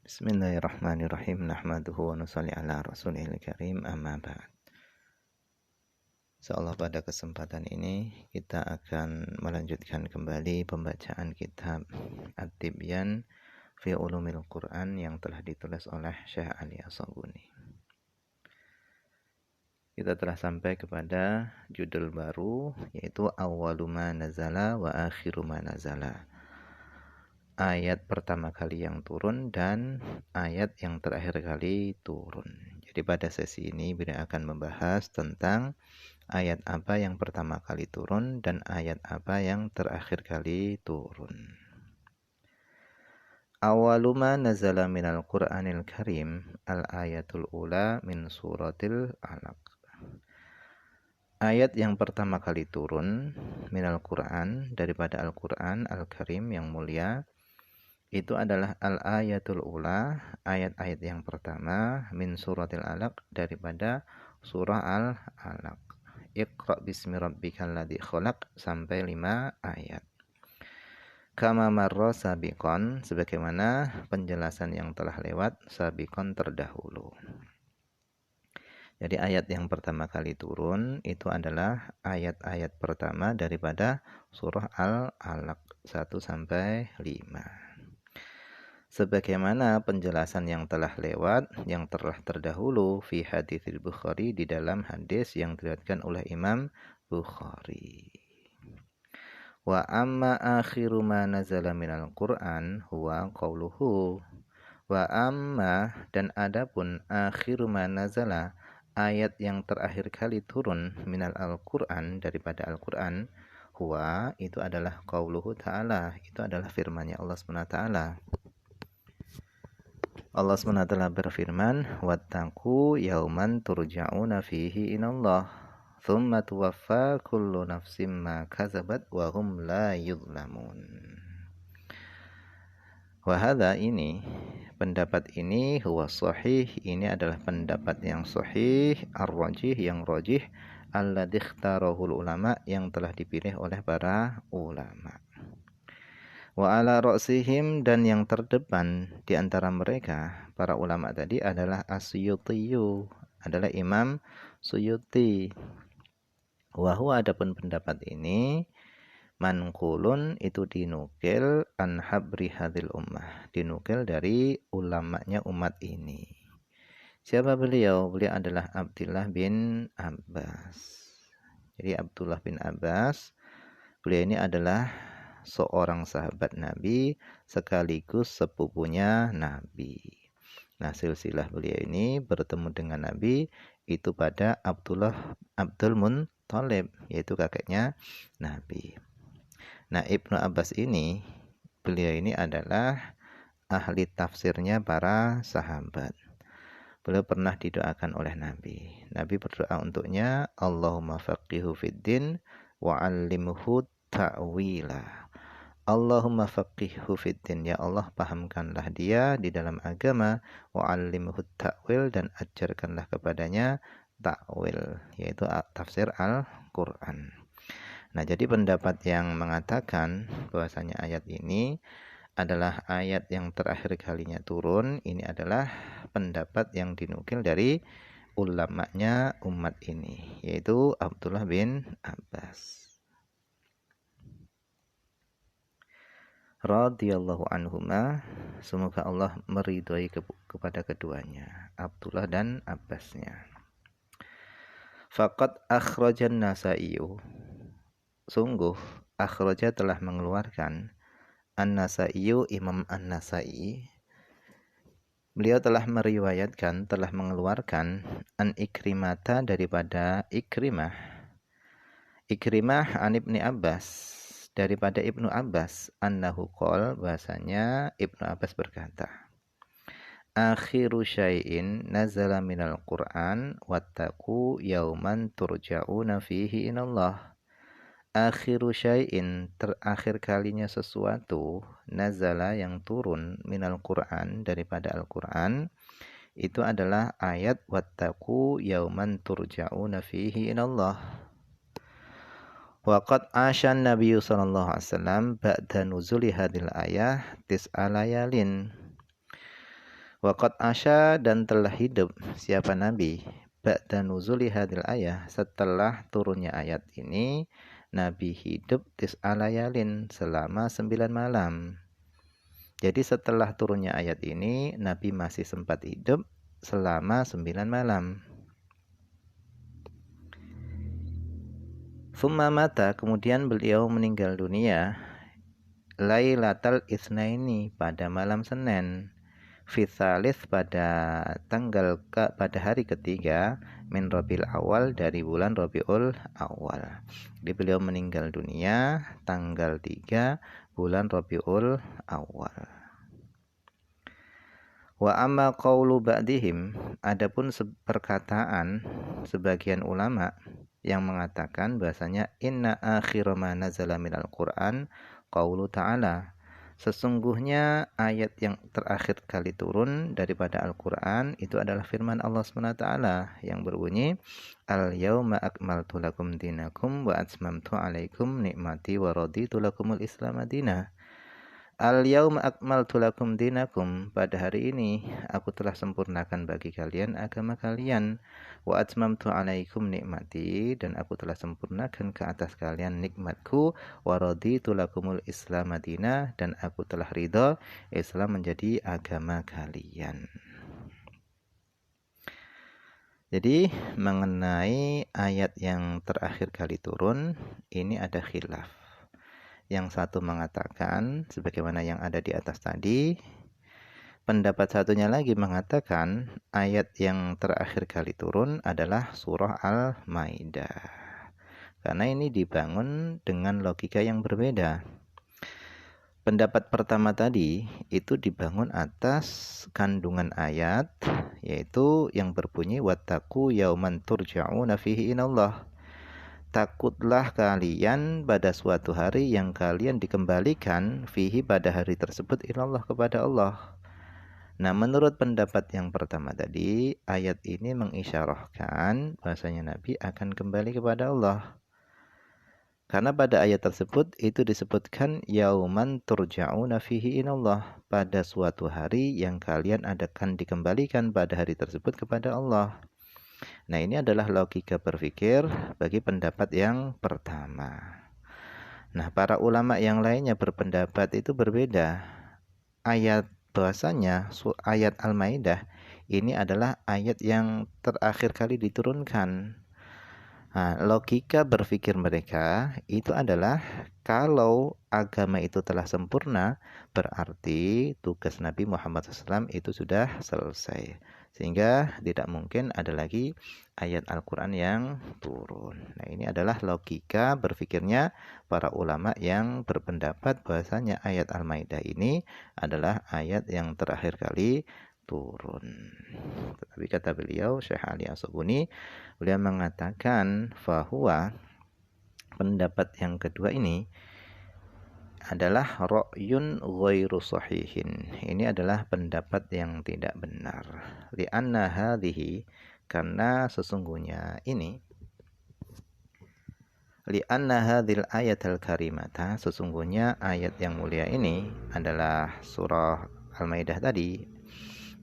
Bismillahirrahmanirrahim. Nahmaduhu wa nusalli ala rasulihil karim, amma ba'd. Insyaallah pada kesempatan ini kita akan melanjutkan kembali pembacaan kitab At-Tibyan fi Ulumil Quran yang telah ditulis oleh Syekh Ali As-Sabuni. Kita telah sampai kepada judul baru, yaitu Awwalu ma nazala wa akhiru ma nazala. Ayat pertama kali yang turun dan ayat yang terakhir kali turun. Jadi pada sesi ini beliau akan membahas tentang ayat apa yang pertama kali turun dan ayat apa yang terakhir kali turun. Awwalu ma nazala minal Qur'anil Karim al-ayatul ula min suratil Alaq. Ayat yang pertama kali turun minal Qur'an daripada Al-Qur'an Al-Karim yang mulia itu adalah al-ayatul ula, ayat-ayat yang pertama min suratil Alaq daripada surah Al-Alaq. Iqra bismi rabbikal ladzi khalaq sampai 5 ayat. Kama marra sabiqon, sebagaimana penjelasan yang telah lewat sabiqon terdahulu. Jadi ayat yang pertama kali turun itu adalah ayat-ayat pertama daripada surah Al-Alaq 1 sampai 5. Sebagaimana penjelasan yang telah lewat, yang telah terdahulu fi haditsil Bukhari, di dalam hadis yang diriwayatkan oleh Imam Bukhari. Wa amma akhiru ma nazala minal Qur'an huwa qauluhu. Wa amma, dan adapun akhiru ma nazala, ayat yang terakhir kali turun minal Al-Qur'an daripada Al-Qur'an, huwa itu adalah qauluhu ta'ala, itu adalah firman-Nya Allah Subhanahu wa taala. Allah SWT berfirman, wattaqu yauman turja'una fihi inallah thumma tuwaffa kullu nafsim ma kasabat wa hum la yuzlamun. Wa hadza, ini pendapat ini, huwa sahih, ini adalah pendapat yang sahih, ar-rajih, yang rajih, alladzi ikhtarahul ulama, yang telah dipilih oleh para ulama. Wa ala ra'sihim, dan yang terdepan di antara mereka para ulama tadi adalah As-Suyuti, adalah Imam Suyuti. Wa huwa, adapun pendapat ini manqulun, itu dinukil an habri hadil ummah, dinukil dari ulamanya umat ini. Siapa beliau? Beliau adalah Abdullah bin Abbas. Jadi Abdullah bin Abbas, beliau ini adalah seorang sahabat Nabi sekaligus sepupunya Nabi. Nah, silsilah beliau ini bertemu dengan Nabi itu pada Abdul Muttalib, yaitu kakeknya Nabi. Nah, Ibnu Abbas ini, beliau ini adalah ahli tafsirnya para sahabat. Beliau pernah didoakan oleh Nabi. Nabi berdoa untuknya, Allahumma faqihu fid din wa 'allimhu ta'wila. Allahumma faqihhu fiddin, ya Allah pahamkanlah dia di dalam agama, wa 'allimhu ta'wil, dan ajarkanlah kepadanya ta'wil, yaitu tafsir Al-Qur'an. Nah, jadi pendapat yang mengatakan bahwasanya ayat ini adalah ayat yang terakhir kalinya turun, ini adalah pendapat yang dinukil dari ulamanya umat ini, yaitu Abdullah bin Abbas radhiyallahu anhuma, semoga Allah meridhai kepada keduanya, Abdullah dan Abbasnya. Faqad akhrajan Nasa'i, sungguh akhraja telah mengeluarkan, An-Nasa'i, Imam An-Nasa'i, beliau telah meriwayatkan, telah mengeluarkan, an Ikrimata, daripada Ikrimah an Ibni Abbas, daripada Ibnu Abbas, annahu qol, bahasanya Ibnu Abbas berkata, akhiru syai'in nazala minal Qur'an wattaqu yauman turja'una fihi inallah. Akhiru syai'in, terakhir kalinya sesuatu, nazala, yang turun, minal Qur'an, daripada Al-Qur'an, itu adalah ayat wattaqu yauman turja'una fihi inallah. Waqad asyan Nabi sallallahu alaihi wasallam ba'da nuzuli hadil ayah tis'a layalin. Waqad asya dan telah hidup siapa Nabi ba'da nuzuli hadil ayah, setelah turunnya ayat ini Nabi hidup tis'alayalin selama 9 malam. Jadi setelah turunnya ayat ini Nabi masih sempat hidup selama 9 malam. Summa mata, kemudian beliau meninggal dunia Lailatal Itsnaini, pada malam Senin. Fitsalis, pada hari ketiga min Rabiul Awal, dari bulan Rabiul Awal. Jadi beliau meninggal dunia tanggal 3 bulan Rabiul Awal. Wa amma qaulu ba'dihim, adapun perkataan sebagian ulama yang mengatakan bahasanya inna akhir ma nazala minal Qur'an qaulu ta'ala, sesungguhnya ayat yang terakhir kali turun daripada Al-Quran itu adalah firman Allah SWT yang berbunyi Al-yawma akmaltu lakum dinakum wa atmamtu alaikum ni'mati wa raditu lakumul islam madinah. Al-yawma akmaltu lakum dinakum, pada hari ini aku telah sempurnakan bagi kalian agama kalian. Wa atmamtu alaikum nikmati, dan aku telah sempurnakan ke atas kalian nikmatku. Wa raditu lakumul islam madinah, dan aku telah ridha Islam menjadi agama kalian. Jadi mengenai ayat yang terakhir kali turun ini ada khilaf. Yang satu mengatakan sebagaimana yang ada di atas tadi. Pendapat satunya lagi mengatakan ayat yang terakhir kali turun adalah surah Al-Maidah. Karena ini dibangun dengan logika yang berbeda. Pendapat pertama tadi itu dibangun atas kandungan ayat, yaitu yang berbunyi wattaqu yauman turja'una fihi inallah. Takutlah kalian pada suatu hari yang kalian dikembalikan fihi, pada hari tersebut, ilallah, kepada Allah. Nah, menurut pendapat yang pertama tadi, ayat ini mengisyarahkan bahasanya Nabi akan kembali kepada Allah. Karena pada ayat tersebut itu disebutkan yauman turja'una fihi inallah, pada suatu hari yang kalian akan dikembalikan pada hari tersebut kepada Allah. Nah, ini adalah logika berpikir bagi pendapat yang pertama. Nah, para ulama yang lainnya berpendapat itu berbeda. Bahwasanya ayat Al-Maidah ini adalah ayat yang terakhir kali diturunkan. Nah, logika berpikir mereka itu adalah kalau agama itu telah sempurna, berarti tugas Nabi Muhammad SAW itu sudah selesai. Sehingga tidak mungkin ada lagi ayat Al-Quran yang turun. Nah, ini adalah logika berpikirnya para ulama yang berpendapat bahwasanya ayat Al-Maidah ini adalah ayat yang terakhir kali turun. Tetapi kata beliau, Syekh Ali As-Sabuni, beliau mengatakan bahwa pendapat yang kedua ini adalah ra'yun ghairu sahihin. Ini adalah pendapat yang tidak benar. Li'anna hadhihi, karena sesungguhnya ini, li'anna hadhil ayatal karimata, sesungguhnya ayat yang mulia ini adalah surah Al-Maidah tadi,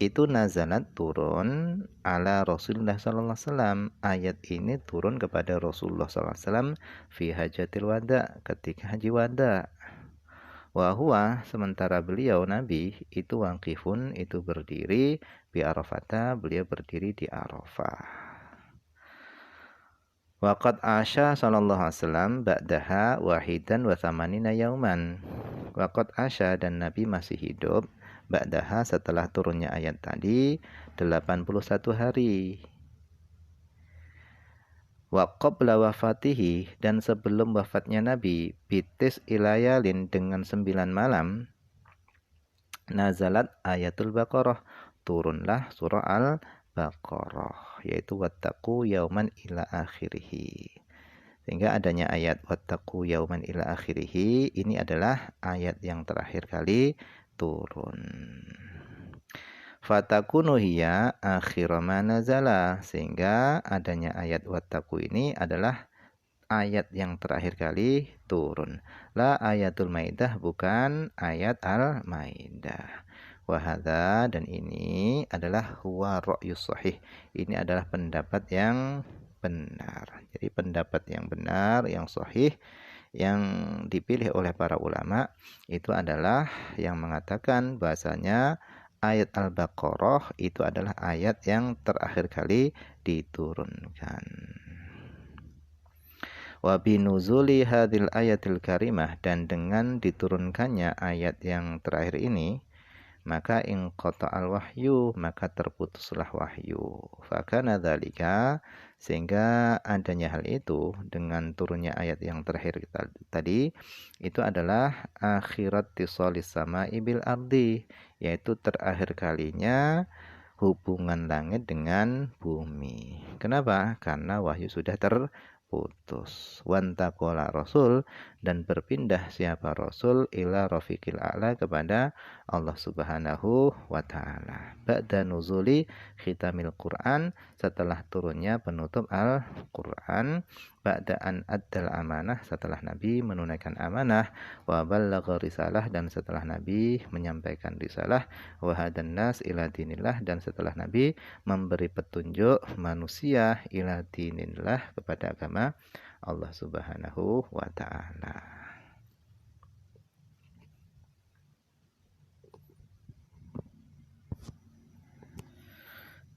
itu nazalat, turun ala Rasulullah sallallahu alaihi wasallam. Ayat ini turun kepada Rasulullah sallallahu alaihi wasallam fi hajatil wada, ketika haji wada. Wa huwa, sementara beliau Nabi itu waqifun, itu berdiri bi Arafata, beliau berdiri di Arafah. Waqad asya sallallahu alaihi wasallam ba'daha wahidan wa thamanina yauman. Waqad asya, dan Nabi masih hidup ba'daha, setelah turunnya ayat tadi, 81 hari. Wa qabla wafatihi, dan sebelum wafatnya Nabi, bitis ilayalin, dengan 9 malam, nazalat ayatul Baqarah, turunlah surah Al-Baqarah, yaitu wattaqu yauman ila akhirih. Sehingga adanya ayat wattaqu yauman ila akhirih ini adalah ayat yang terakhir kali turun. Fatakunu hiya akhir ma nazala, sehingga adanya ayat wattaqu ini adalah ayat yang terakhir kali turun. La ayatul Maidah, bukan ayat Al-Maidah. Wahada, dan ini adalah huwa ra'yus sahih. Ini adalah pendapat yang benar. Jadi pendapat yang benar, yang sahih, yang dipilih oleh para ulama itu adalah yang mengatakan bahasanya ayat Al-Baqarah itu adalah ayat yang terakhir kali diturunkan. Wa binuzuli hadil ayatil karimah, dan dengan diturunkannya ayat yang terakhir ini, maka al wahyu, maka terputuslah wahyu. Fakana dzalika, sehingga adanya hal itu dengan turunnya ayat yang terakhir tadi itu adalah akhirat tisalis sama'i bil ardi, yaitu terakhir kalinya hubungan langit dengan bumi. Kenapa? Karena wahyu sudah terputus. Wantaqala rasul, dan berpindah siapa rasul ila rafiqil a'la, kepada Allah Subhanahu wa taala. Ba'da nuzuli khitamil Quran, setelah turunnya penutup Al-Quran. Ba'da an addal amanah, setelah Nabi menunaikan amanah. Wa ballagha risalah, dan setelah Nabi menyampaikan risalah. Wa hadan nas ila dinillah, dan setelah Nabi memberi petunjuk manusia ila dinillah, kepada agama Allah Subhanahu wa taala.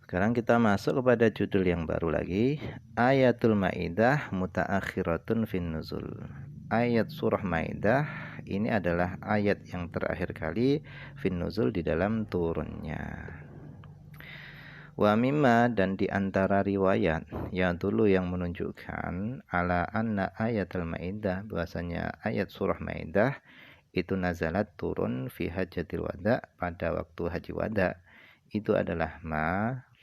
Sekarang kita masuk kepada judul yang baru lagi, Ayatul Maidah mutaakhiratun fin nuzul. Ayat surah Maidah ini adalah ayat yang terakhir kali fin nuzul, di dalam turunnya. Wa mimma, dan di antara riwayat yang dulu yang menunjukkan ala anna ayatul Maidah, bahwasanya ayat surah Maidah itu nazalat turun fi hajjatil wada, pada waktu haji wada. Itu adalah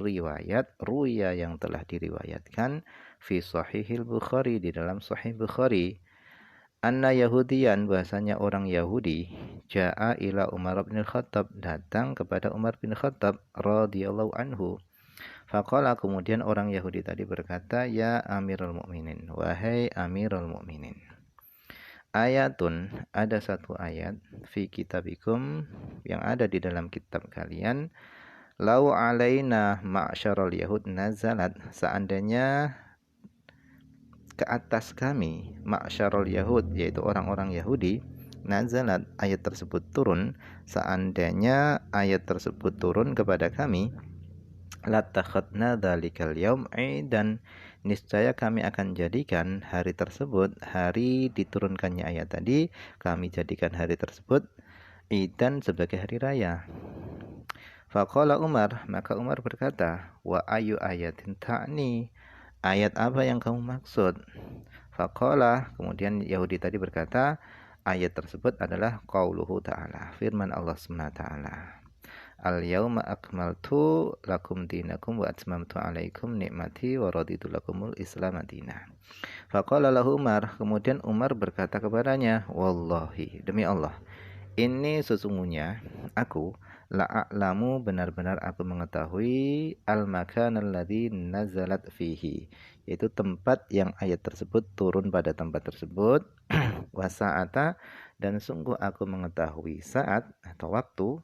riwayat ruya yang telah diriwayatkan fi sahihil Bukhari, di dalam sahih Bukhari. Anna Yahudiyan, bahasanya orang Yahudi, ja'a ila Umar bin Khattab, datang kepada Umar bin Khattab radhiyallahu anhu. Faqala, kemudian orang Yahudi tadi berkata, ya Amirul Mukminin, wahai Amirul Mukminin. Ayatun, ada satu ayat, fi kitabikum, yang ada di dalam kitab kalian. Lau alaina ma'syarul yahud nazalat, seandainya ke atas kami ma'syarul yahud, yaitu orang-orang Yahudi, nazalat, ayat tersebut turun, seandainya ayat tersebut turun kepada kami, latakhadna dzalikal yaum aidan, niscaya kami akan jadikan hari tersebut, hari diturunkannya ayat tadi, kami jadikan hari tersebut idan, sebagai hari raya. Faqala Umar, maka Umar berkata, wa ayu ayatin ta'ni, ayat apa yang kamu maksud? Faqala, kemudian Yahudi tadi berkata, ayat tersebut adalah qauluhu ta'ala, firman Allah SWT. Al-yawma akmaltu lakum dinakum wa atmamtu alaikum ni'mati wa raditu lakumul islam madinah. Faqala lahu Umar, kemudian Umar berkata kepadanya, wallahi, demi Allah, ini sesungguhnya aku la'a'lamu, benar-benar aku mengetahui al-makan alladhi nazalat fihi, yaitu tempat yang ayat tersebut turun pada tempat tersebut. Wasa'ata, dan sungguh aku mengetahui saat atau waktu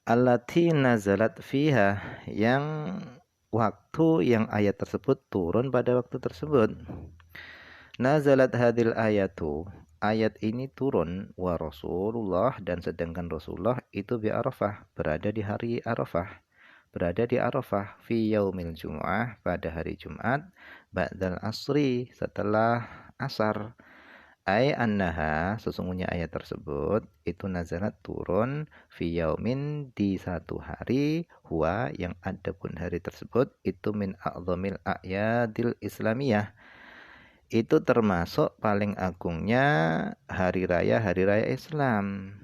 allati nazalat fiha, yang waktu yang ayat tersebut turun pada waktu tersebut. Nazalat hadil ayatu, ayat ini turun, wa Rasulullah, dan sedangkan Rasulullah itu bi Arafah, berada di hari Arafah, berada di Arafah, fi yaumil Jum'ah, pada hari Jumat, ba'dal asri, setelah asar. Ay annaha, sesungguhnya ayat tersebut itu nazalat turun fi yaumin, di satu hari, huwa, yang ada pun hari tersebut itu min a'zamil a'yadil islamiyah, itu termasuk paling agungnya hari raya Islam.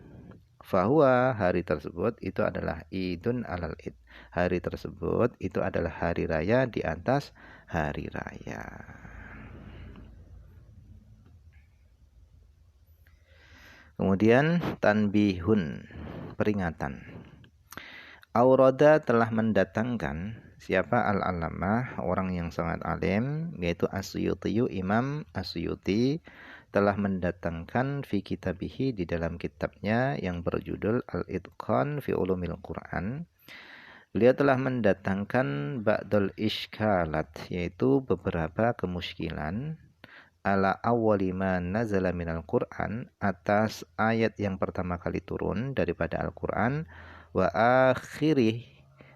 Fahuwa, hari tersebut itu adalah idun alal id, hari tersebut itu adalah hari raya di atas hari raya. Kemudian tanbihun, peringatan. Aurada, telah mendatangkan siapa al-alamah, orang yang sangat alim, yaitu As-Suyuti, Imam As-Suyuti, telah mendatangkan fi kitabihi di dalam kitabnya yang berjudul Al-Itqan fi Ulumil Quran. Beliau telah mendatangkan ba'dul iskalat, yaitu beberapa kemuskilan ala awwali ma nazala minal Qur'an, atas ayat yang pertama kali turun daripada Al-Qur'an, wa akhirih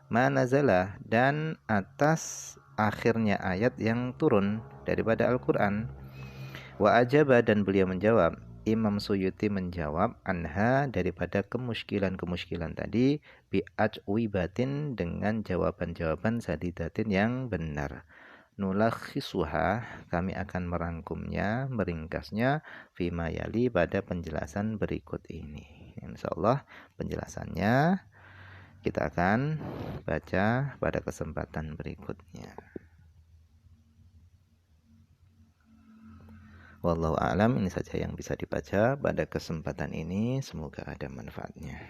ma nazala, dan atas akhirnya ayat yang turun daripada Al-Qur'an. Wa ajaba, dan beliau menjawab, Imam Suyuti menjawab, anha, daripada kemuskilan-kemuskilan tadi, bi'ajwibatin, dengan jawaban-jawaban sadidatin yang benar. Nulakhisuha, kami akan merangkumnya, meringkasnya, fima yali, pada penjelasan berikut ini. Insyaallah penjelasannya kita akan baca pada kesempatan berikutnya. Wallahu a'lam, ini saja yang bisa dibaca pada kesempatan ini, semoga ada manfaatnya.